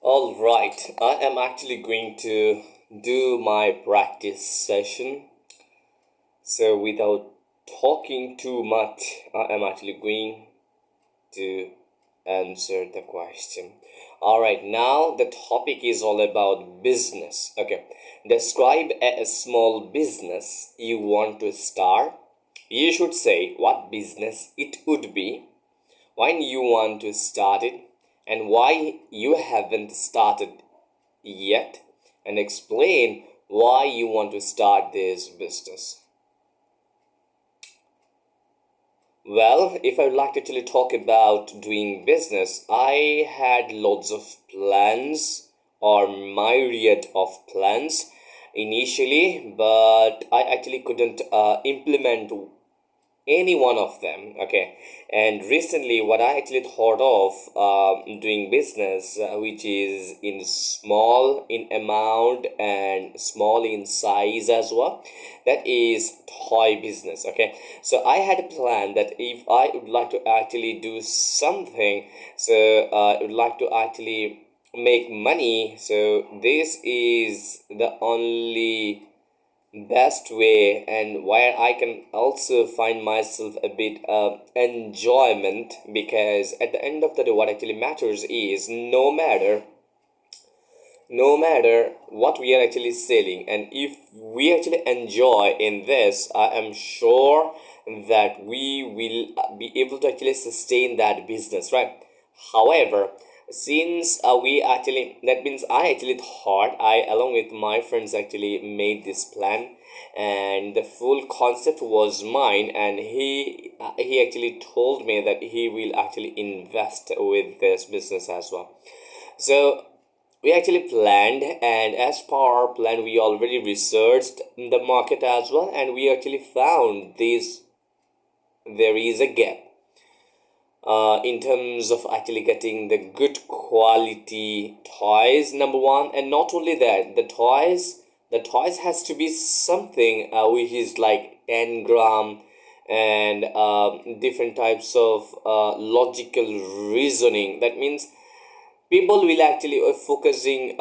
All right, I am actually going to do my practice session. So, without talking too much, I am actually going to answer the question. All right, now the topic is all about business. Okay, describe a small business you want to start. You should say what business it would be, when you want to start it, and why you haven't started yet, and explain why you want to start this business. Well, if I would like to actually talk about doing business, I had lots of plans or myriad of plans initially, but I actually couldn't implement any one of them. Okay, and recently what I actually thought of doing business, which is in small in amount and small in size as well, that is toy business. Okay, so I had a plan that if I would like to actually do something, so I would like to actually make money, so this is the only best way and where I can also find myself a bit enjoyment, because at the end of the day what actually matters is no matter what we are actually selling, and if we actually enjoy in this, I am sure that we will be able to actually sustain that business, right? However, since we actually, that means I actually thought, I along with my friends actually made this plan, and the full concept was mine, and he actually told me that he will actually invest with this business as well. So we actually planned, and as per our plan we already researched the market as well, and we actually found this there is a gap in terms of actually getting the good quality toys, number one. And not only that, the toys has to be something which is like 10 gram, and different types of logical reasoning. That means people will actually focusing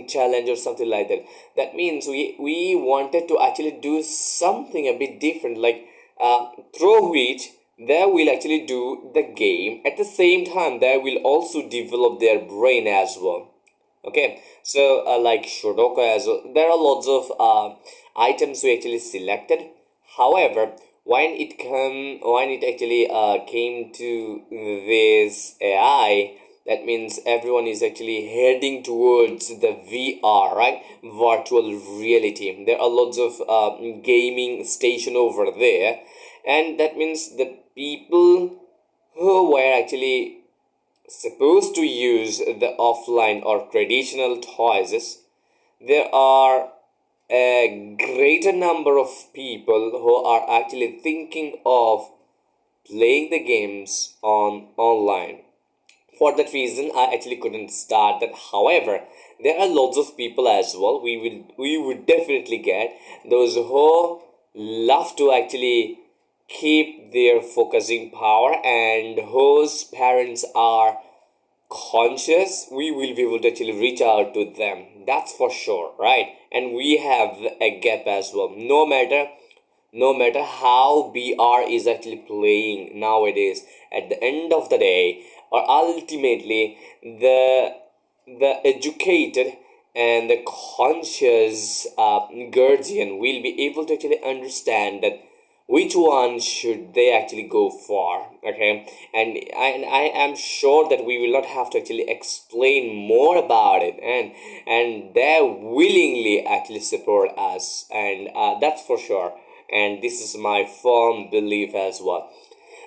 challenge or something like that. That means we wanted to actually do something a bit different, like through which they will actually do the game, at the same time they will also develop their brain as well. Okay, so like Sudoku as well, there are lots of items we actually selected. However, when it actually came to this AI, that means everyone is actually heading towards the VR, right? Virtual reality. There are lots of gaming station over there, and that means the people who were actually supposed to use the offline or traditional toys, there are a greater number of people who are actually thinking of playing the games on online. For that reason I actually couldn't start that. However, there are lots of people as well, we would definitely get those who love to actually keep their focusing power, and whose parents are conscious, we will be able to actually reach out to them, that's for sure, right? And we have a gap as well. No matter how BR is actually playing nowadays, at the end of the day, or ultimately, the educated and the conscious guardian will be able to actually understand that which one should they actually go for. Okay, and I am sure that we will not have to actually explain more about it, and they willingly actually support us, and that's for sure, and this is my firm belief as well.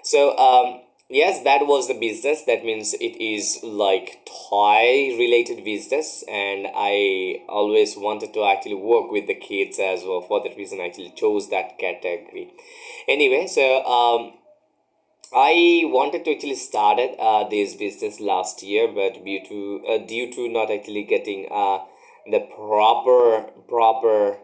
So yes, that was the business. That means it is like toy related business, and I always wanted to actually work with the kids as well. For that reason I actually chose that category. Anyway, so I wanted to actually started this business last year, but due to not actually getting the proper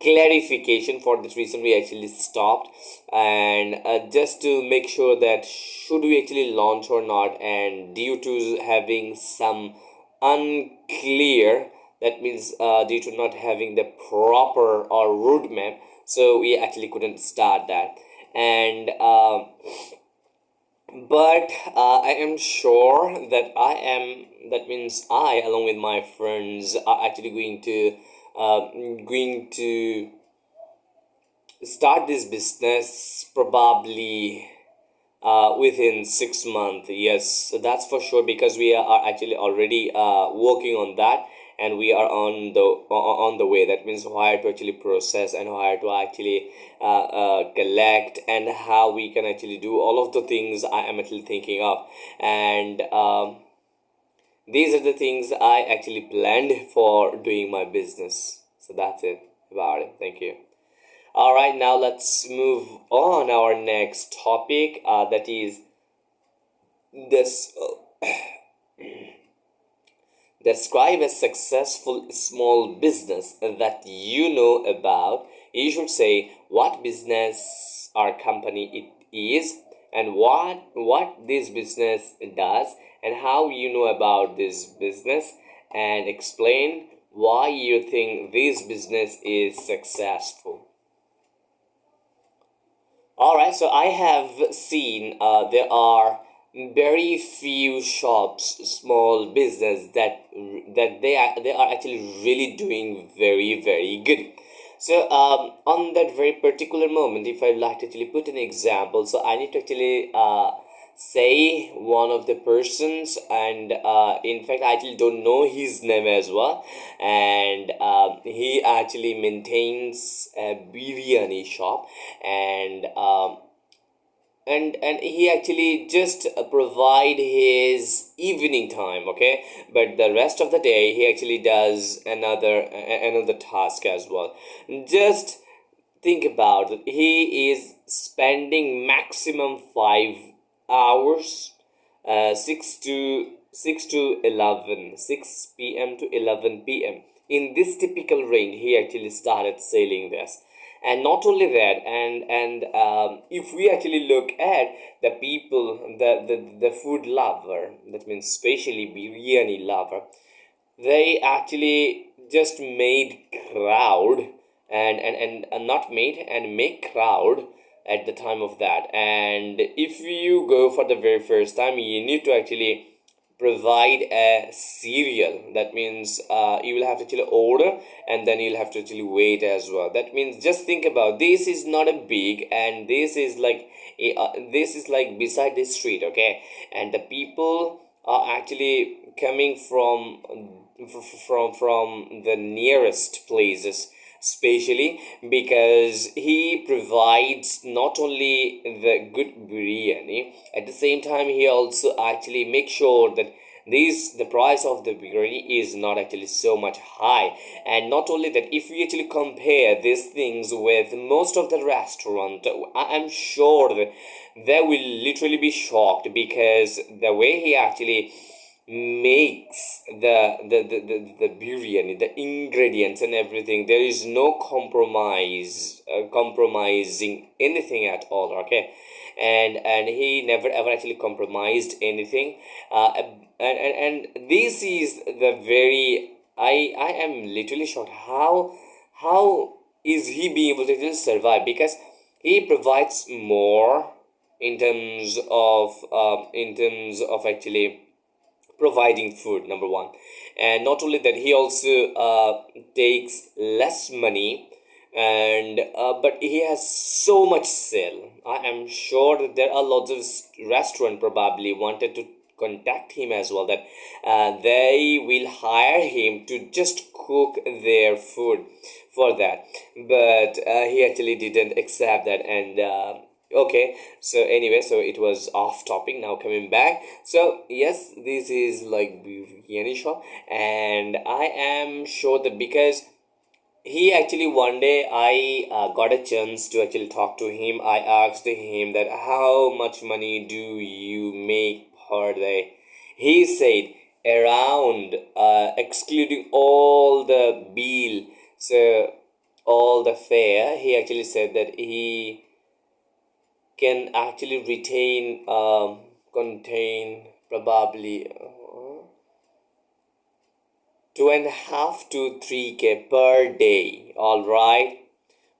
clarification. For this reason we actually stopped, and just to make sure that should we actually launch or not, and due to having some unclear, that means due to not having the proper or roadmap, so we actually couldn't start that. And but I am sure that I am, that means I along with my friends are actually going to start this business probably within 6 months. Yes, that's for sure, because we are actually already working on that, and we are on the way. That means how to actually process, and how to actually collect, and how we can actually do all of the things I am actually thinking of. And these are the things I actually planned for doing my business. So that's it about it. Thank you. All right, now let's move on our next topic. That is this. Describe a successful small business that you know about. You should say what business or company it is, and what this business does, and how you know about this business, and explain why you think this business is successful. All right, so I have seen there are very few shops, small business that they are actually really doing very good. So on that very particular moment, if I'd like to actually put an example, so I need to actually say one of the persons, and in fact I actually don't know his name as well, and he actually maintains a biryani shop, and and he actually just provide his evening time, okay, but the rest of the day he actually does another task as well. Just think about it. He is spending maximum 5 hours, 6 p.m. to 11 p.m. In this typical range he actually started selling this. And not only that, and if we actually look at the people, the food lover, that means especially biryani lover, they actually just made crowd, and not made and make crowd at the time of that. And if you go for the very first time, you need to actually provide a cereal. That means you will have to actually order, and then you'll have to actually wait as well. That means just think about, this is not a big, and this is like beside the street, okay, and the people are actually coming from the nearest places, especially because he provides not only the good biryani, at the same time he also actually makes sure that the price of the biryani is not actually so much high. And not only that, if we actually compare these things with most of the restaurant, I am sure that they will literally be shocked, because the way he actually makes the biryani, the ingredients and everything, there is no compromising anything at all, okay, and he never ever actually compromised anything. And this is the very, I am literally shocked how is he being able to just survive, because he provides more in terms of actually providing food, number one. And not only that, he also takes less money, and but he has so much sale. I am sure that there are lots of restaurant probably wanted to contact him as well, that they will hire him to just cook their food for that, but he actually didn't accept that. And okay, so anyway, so it was off topic. Now coming back, so yes, this is like biryani shop, and I am sure that because he actually, one day I got a chance to actually talk to him. I asked him that how much money do you make per day. He said around excluding all the bill, so all the fare, he actually said that he can actually contain probably 2.5 to 3K per day. All right.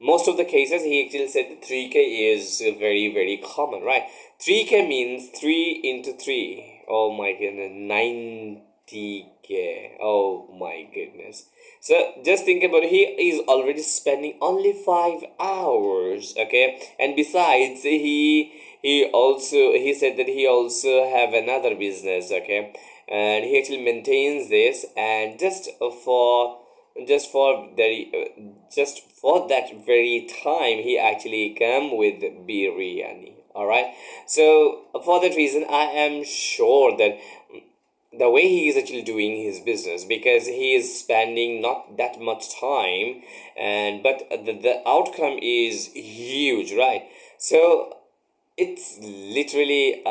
Most of the cases, he actually said that 3K is very common, right? 3K means 3 into 3. Oh my goodness, 90K. Oh my goodness. So just think about it. He is already spending only 5 hours, okay? And besides, he said that he also have another business, okay? And he actually maintains this, and just for the just for that very time, he actually come with biryani. All right. So for that reason, I am sure that the way he is actually doing his business, because he is spending not that much time, and but the outcome is huge, right? So it's literally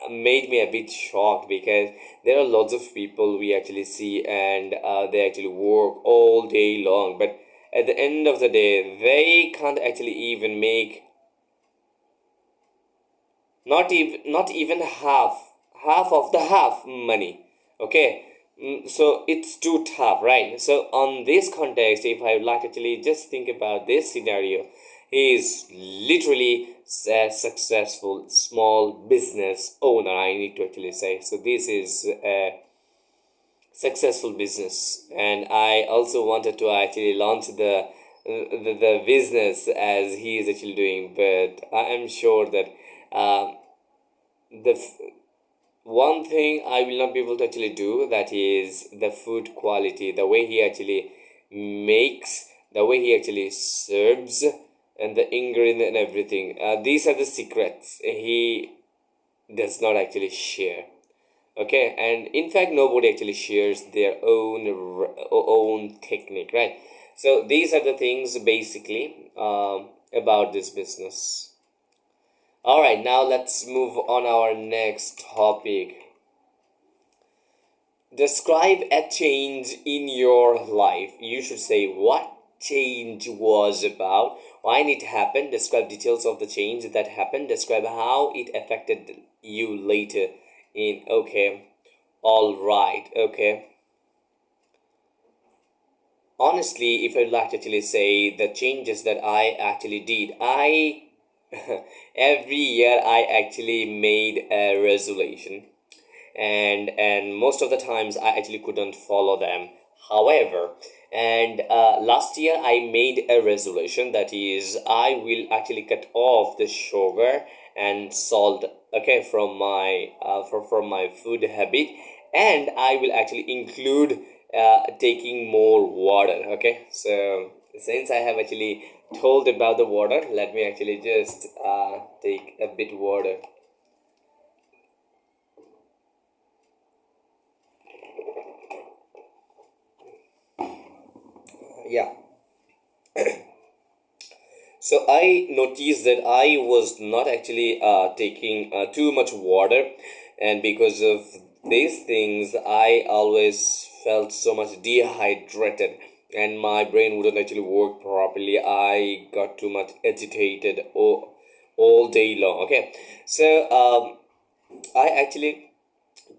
made me a bit shocked, because there are lots of people we actually see, and they actually work all day long, but at the end of the day they can't actually even make not even half of the half money, okay. So it's too tough, right? So on this context, if I like actually just think about this scenario, he is literally a successful small business owner, I need to actually say. So this is a successful business, and I also wanted to actually launch the business as he is actually doing, but I am sure that the one thing I will not be able to actually do, that is the food quality, the way he actually makes, the way he actually serves, and the ingredient and everything. These are the secrets he does not actually share. Okay, and in fact, nobody actually shares their own technique, right? So these are the things basically about this business. All right, now let's move on our next topic. Describe a change in your life. You should say what change was about, why it happened, describe details of the change that happened, describe how it affected you later in. Okay, all right, okay. Honestly, if I'd like to actually say the changes that I actually did, I every year I actually made a resolution, and most of the times I actually couldn't follow them. However, and last year I made a resolution, that is, I will actually cut off the sugar and salt, okay, from my food habit, and I will actually include taking more water. Okay, so since I have actually told about the water, let me actually just take a bit water. Yeah. So I noticed that I was not actually taking too much water, and because of these things, I always felt so much dehydrated, and my brain wouldn't actually work properly. I got too much agitated all day long. Okay, so I actually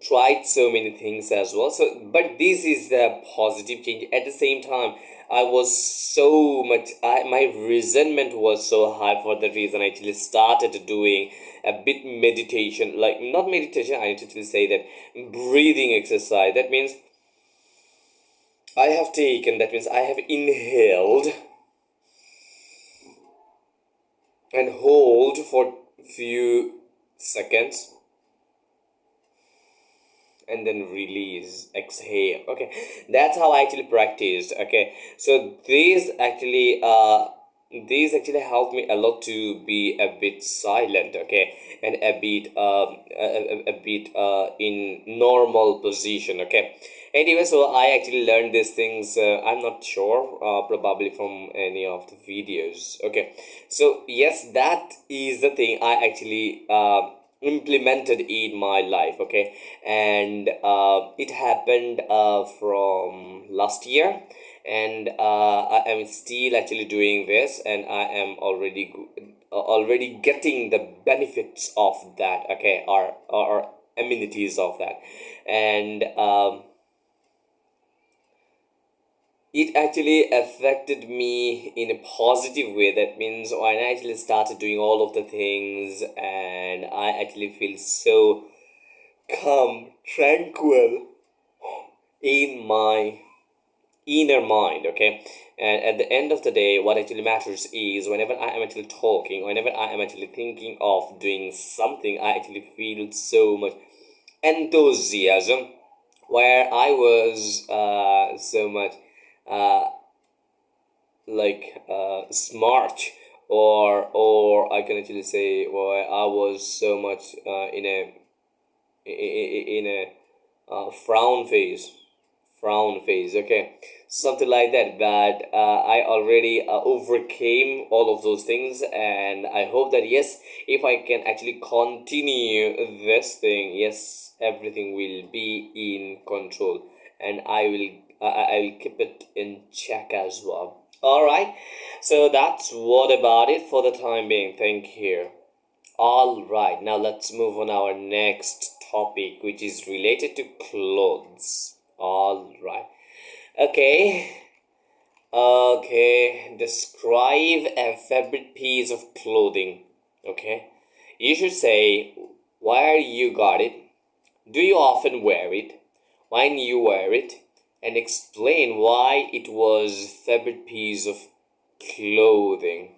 tried so many things as well. So but this is the positive change. At the same time, I was so much my resentment was so high. For the reason, I actually started doing a bit meditation, like not meditation, I need to actually say that breathing exercise. That means I have inhaled and hold for few seconds, and then release, exhale. Okay, that's how I actually practiced. Okay, so these actually helped me a lot to be a bit silent, okay, and a bit in normal position. Okay, anyway, so I actually learned these things, I'm not sure, probably from any of the videos. Okay, so yes, that is the thing I actually implemented in my life. Okay, and it happened from last year, and I am still actually doing this, and I am already getting the benefits of that. Okay, or amenities of that. And it actually affected me in a positive way. That means when I actually started doing all of the things, and I actually feel so calm, tranquil in my inner mind. Okay, and at the end of the day, what actually matters is whenever I am actually talking, whenever I am actually thinking of doing something, I actually feel so much enthusiasm, where I was so much uh, smart, or I can actually say, well, I was so much in a frown phase. Okay, something like that. But I already overcame all of those things, and I hope that yes, if I can actually continue this thing, yes, everything will be in control, and I'll keep it in check as well. All right, so that's what about it for the time being. Thank you. All right, now let's move on our next topic, which is related to clothes. All right. Okay. Okay. Describe a favorite piece of clothing. Okay. You should say where you got it. Do you often wear it? When you wear it? And explain why it was favorite piece of clothing.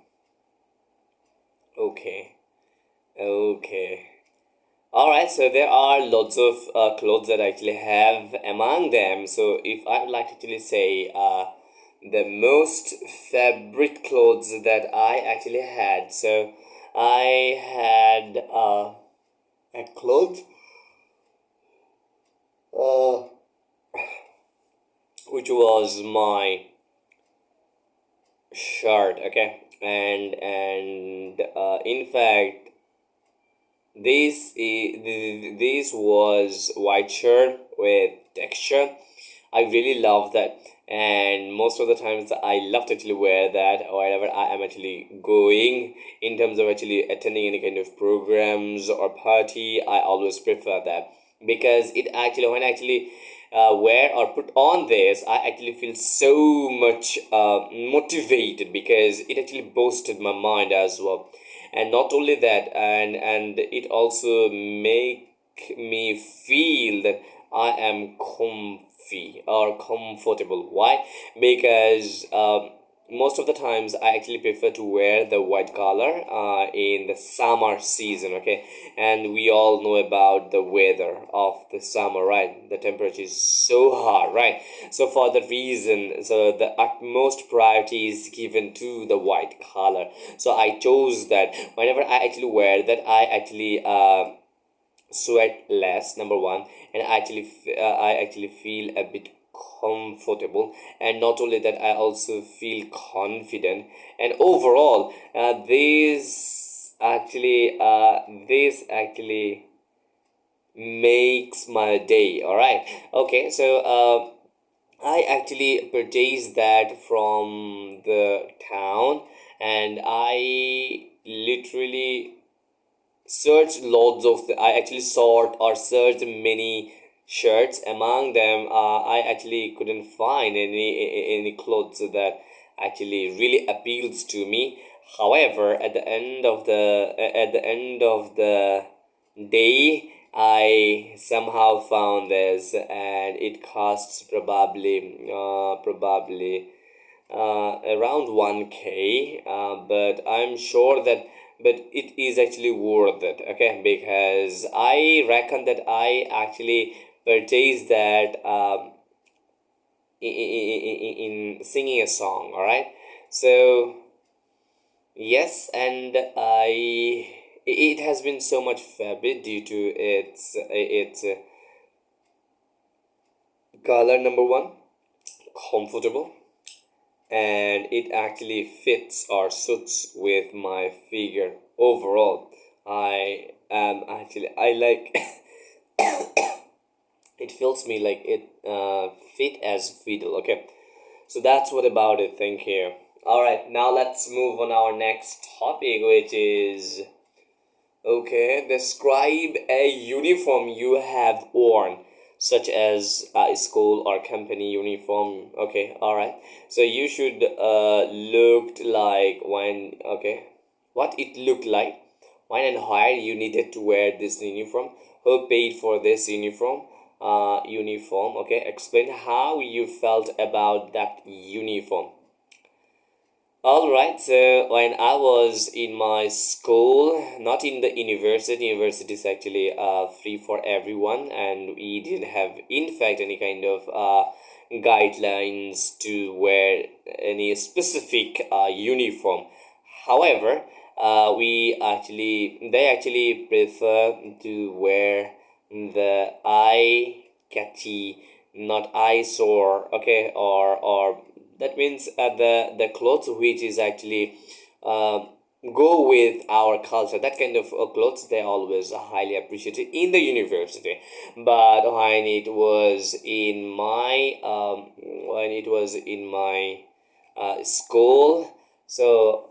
Okay. Okay. All right, so there are lots of clothes that I actually have among them. So if I would like to actually say the most favorite clothes that I actually had, so I had a cloth uh, which was my shirt. Okay, and in fact this was white shirt with texture. I really love that, and most of the times I love to actually wear that wherever I am actually going. In terms of actually attending any kind of programs or party, I always prefer that, because it actually, when I actually wear or put on this, I actually feel so much motivated, because it actually boosted my mind as well. And not only that, and it also make me feel that I am comfy or comfortable. Why? Because most of the times I actually prefer to wear the white color in the summer season. Okay, and we all know about the weather of the summer, right? The temperature is so hot, right? So for the reason, so the utmost priority is given to the white color. So I chose that. Whenever I actually wear that, I actually sweat less, number one, and I actually feel a bit comfortable. And not only that, I also feel confident. And overall, this actually makes my day. All right. Okay, so I actually purchased that from the town, and I literally searched loads of I actually sort or searched many shirts. Among them, I actually couldn't find any clothes that actually really appeals to me. However, at the end of the day, I somehow found this, and it costs probably around 1K, but I'm sure that, but it is actually worth it. Okay, because I reckon that I actually purchased that in singing a song. All right, so yes, and it has been so much fabric due to its color, number one, comfortable, and it actually fits or suits with my figure overall. I actually I like it feels me like it fit as fiddle. Okay, so that's what about it. Thank you. All right, now let's move on our next topic, which is okay. Describe a uniform you have worn, such as a school or company uniform. Okay, all right. So you should looked like when okay, what it looked like when and why you needed to wear this uniform. Who paid for this uniform? Uniform. Okay, explain how you felt about that uniform. All right, so when I was in my school, not in the university is actually free for everyone, and we didn't have, in fact, any kind of guidelines to wear any specific uniform. However, they actually prefer to wear the eye catchy, not eyesore, okay, or that means the clothes which is actually uh, go with our culture, that kind of clothes they always highly appreciated in the university. But when it was in my school, so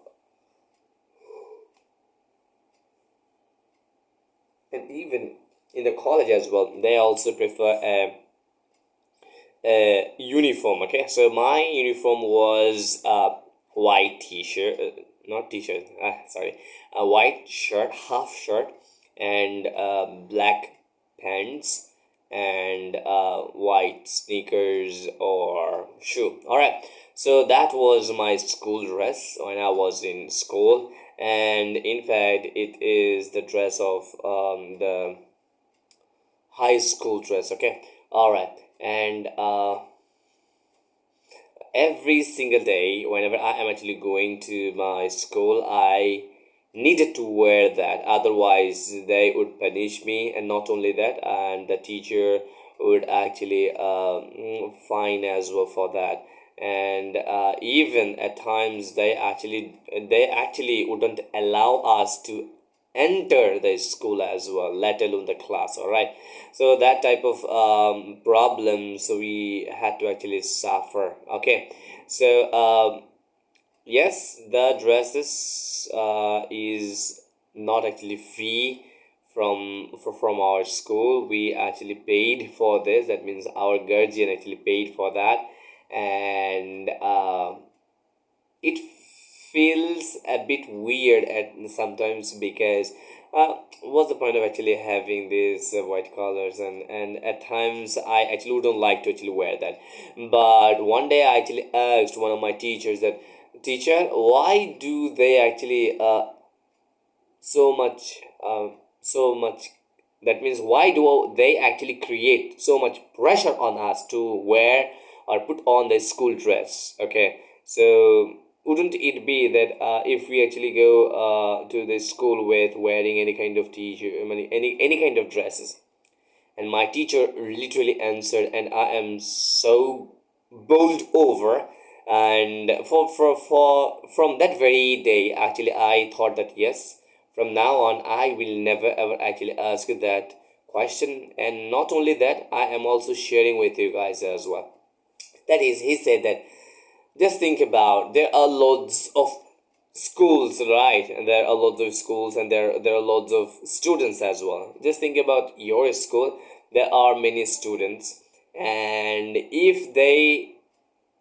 and even in the college as well, they also prefer uniform. Okay, so my uniform was white t-shirt, not t-shirt, sorry, a white shirt, half shirt, and black pants, and white sneakers or shoe. All right, so that was my school dress when I was in school, and in fact it is the dress of the high school dress. Okay, all right. And every single day whenever I am actually going to my school, I needed to wear that, otherwise they would punish me. And not only that, and the teacher would actually fine as well for that. And even at times they actually wouldn't allow us to enter the school as well, let alone the class. All right, so that type of problems we had to actually suffer. Okay, so yes, the dresses is not actually free from our school. We actually paid for this. That means our guardian actually paid for that. And it feels a bit weird at sometimes, because what's the point of actually having these white collars, and at times I actually wouldn't like to actually wear that. But one day I actually asked one of my teachers that, teacher, why do they actually so much so much, that means why do they actually create so much pressure on us to wear or put on the school dress? Okay, so wouldn't it be that if we actually go to the school with wearing any kind of t-shirt, any kind of dresses? And my teacher literally answered, and I am so bowled over. And from that very day, actually I thought that yes, from now on I will never ever actually ask that question. And not only that, I am also sharing with you guys as well. That is, he said that, just think about, there are loads of schools, right? And there are loads of schools, and there are loads of students as well. Just think about your school. There are many students, and if they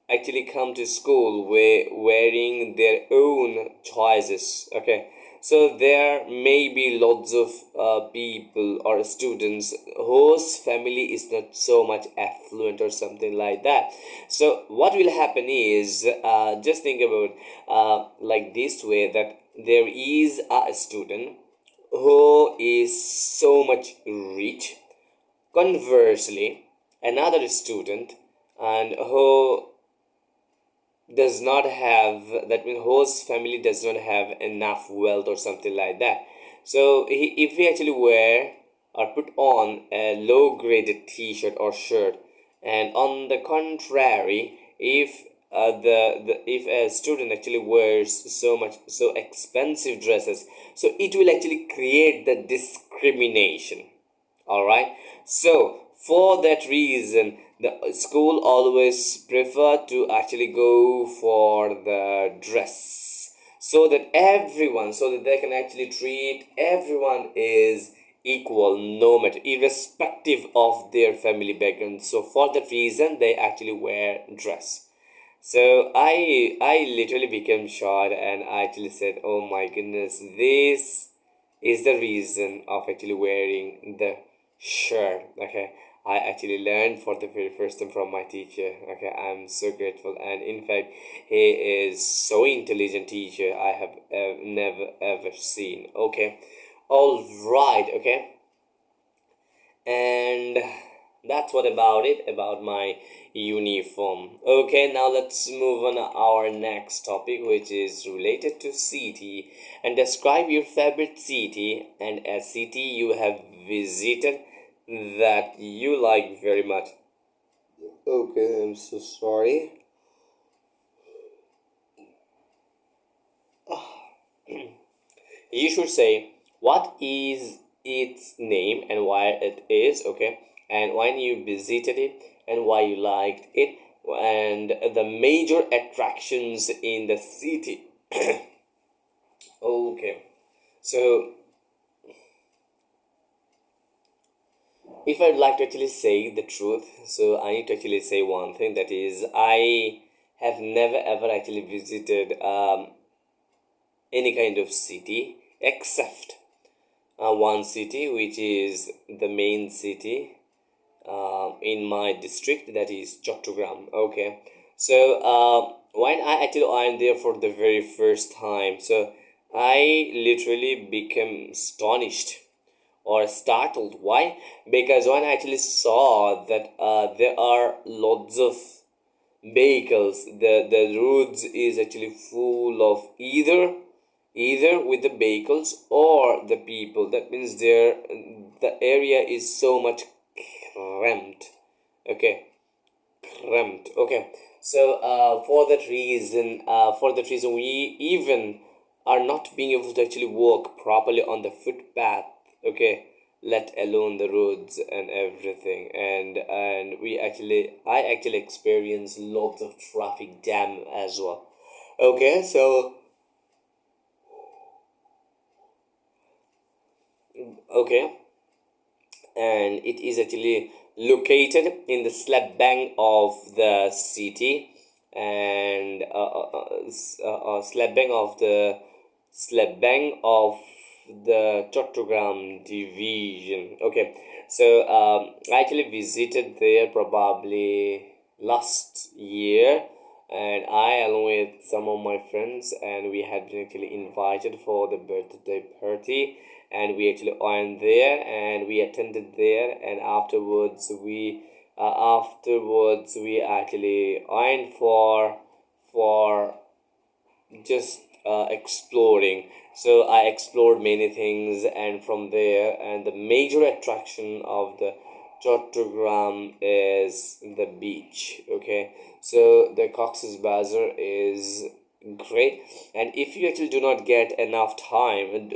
actually come to school wearing their own choices, okay, so there may be lots of people or students whose family is not so much affluent or something like that. So what will happen is, just think about like this way, that there is a student who is so much rich. Conversely, another student and who does not have, that means whose family does not have enough wealth or something like that. So if we actually wear or put on a low graded t-shirt or shirt, and on the contrary, if the if a student actually wears so expensive dresses, so it will actually create the discrimination. All right, so for that reason the school always prefer to actually go for the dress, so that everyone, so that they can actually treat everyone is equal, no matter irrespective of their family background. So for that reason they actually wear dress. So I literally became shocked, and I actually said, "Oh my goodness, this is the reason of actually wearing the shirt." Okay, I actually learned for the very first time from my teacher. Okay, I'm so grateful, and in fact, he is so intelligent teacher I have never ever seen. Okay, all right. Okay, and that's what about it about my uniform. Okay, now let's move on our next topic, which is related to city. And describe your favorite city and a city you have visited that you like very much. Okay, I'm so sorry. You should say what is its name and why it is, okay, and when you visited it and why you liked it, and the major attractions in the city. Okay, so if I'd like to actually say the truth, so I need to actually say one thing, that is I have never ever actually visited any kind of city except one city, which is the main city in my district, that is Chattogram. Okay, so when I actually went there for the very first time, so I literally became astonished or startled. Why? Because when I actually saw that there are lots of vehicles, the roads is actually full of either with the vehicles or the people. That means there the area is so much cramped. Okay, cramped. Okay, so for that reason we even are not being able to actually walk properly on the footpath. Okay, let alone the roads and everything. And I actually experience lots of traffic jam as well. Okay, so okay, and it is actually located in the slab bank of the city, and slab bank of the Chattogram division. Okay, so I actually visited there probably last year, and I, along with some of my friends, and we had been actually invited for the birthday party, and we actually went there and we attended there, and afterwards we actually went for just exploring. So I explored many things, and from there, and the major attraction of the Chattogram is the beach. Okay, so the Cox's Bazar is great, and if you actually do not get enough time,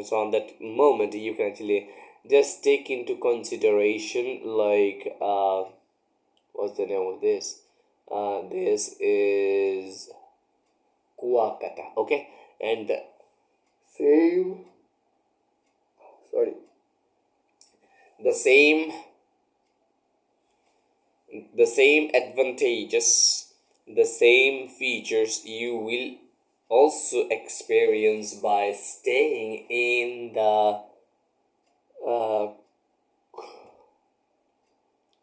so on that moment you can actually just take into consideration, like what's the name of this? This is Kuakata. Okay, and same, sorry, the same the same advantages, the same features you will also experience by staying in the uh,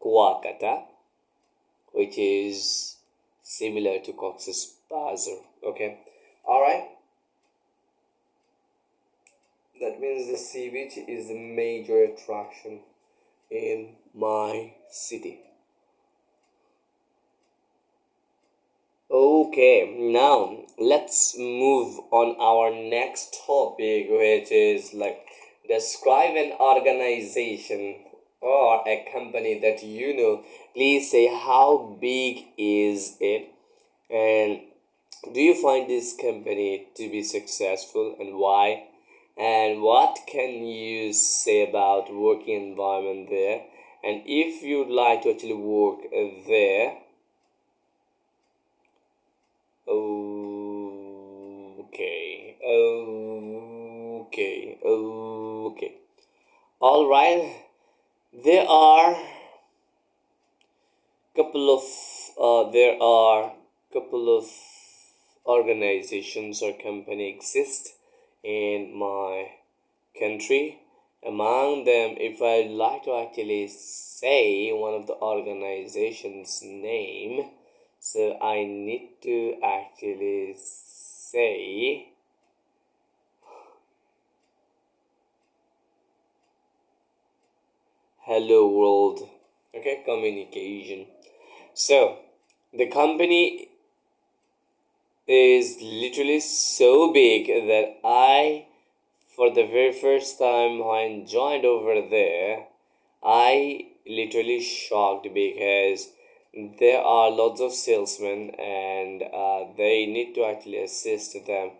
Kuakata, which is similar to Cox's Bazar. Okay, all right. That means the sea beach is a major attraction in my city. Okay, now let's move on our next topic, which is like describe an organization or a company that you know, please say how big is it, and do you find this company to be successful and why? And what can you say about working environment there? And if you'd like to actually work there, okay, okay. All right. There are couple of organizations or company exist in my country. Among them, if I like to actually say one of the organizations name, so I need to actually say hello world. Okay, communication. So the company is literally so big that I, for the very first time when joined over there, I literally shocked because there are lots of salesmen and they need to actually assist them,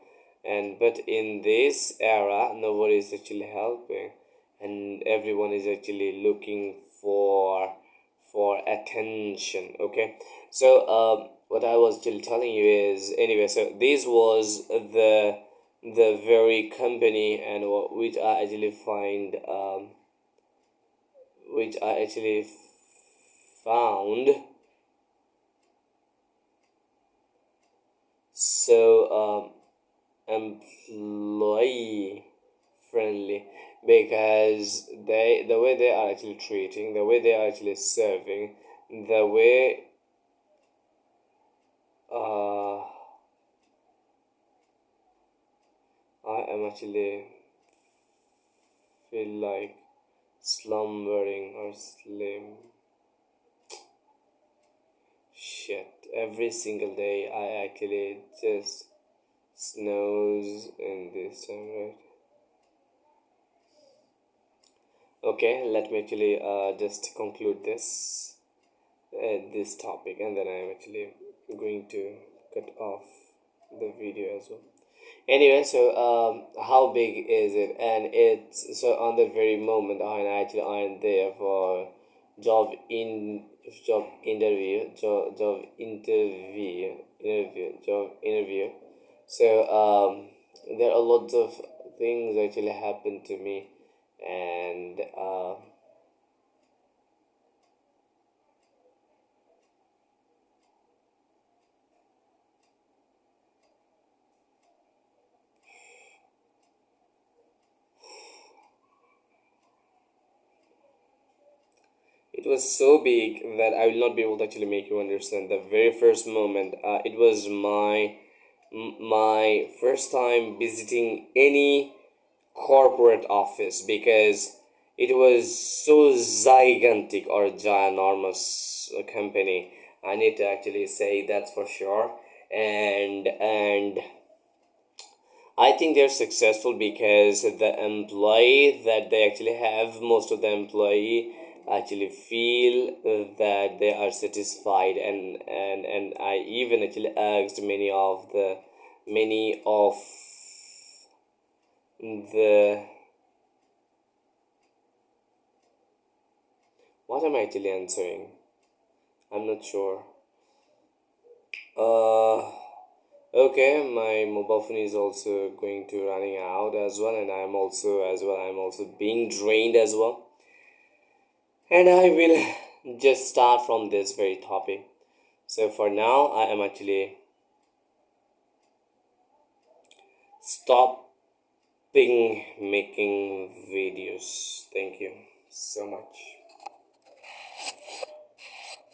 and but in this era nobody is actually helping, and everyone is actually looking for attention. Okay, so what I was still telling you is, anyway, so this was the very company and which I actually find which I actually found so employee friendly, because the way they are actually treating, the way they are actually serving, the way uh, I am actually feel like slumbering or slim. Shit, every single day I actually just snooze in this time, right? Okay, let me actually just conclude this topic, and then I'm actually going to cut off the video as well. Anyway, so how big is it? And it's so on that very moment I actually aren't there for job interview, job interview. So there are lots of things actually happened to me, and it was so big that I will not be able to actually make you understand. The very first moment, it was my first time visiting any corporate office, because it was so gigantic or ginormous company. I need to actually say that's for sure, and I think they're successful because the employee that they actually have, most of the employee actually feel that they are satisfied, and I even actually asked many of the what am I actually answering? I'm not sure. Uh Okay, my mobile phone is also going to running out as well, and I'm also being drained as well. And I will just start from this very topic. So for now, I am actually stopping making videos. Thank you so much.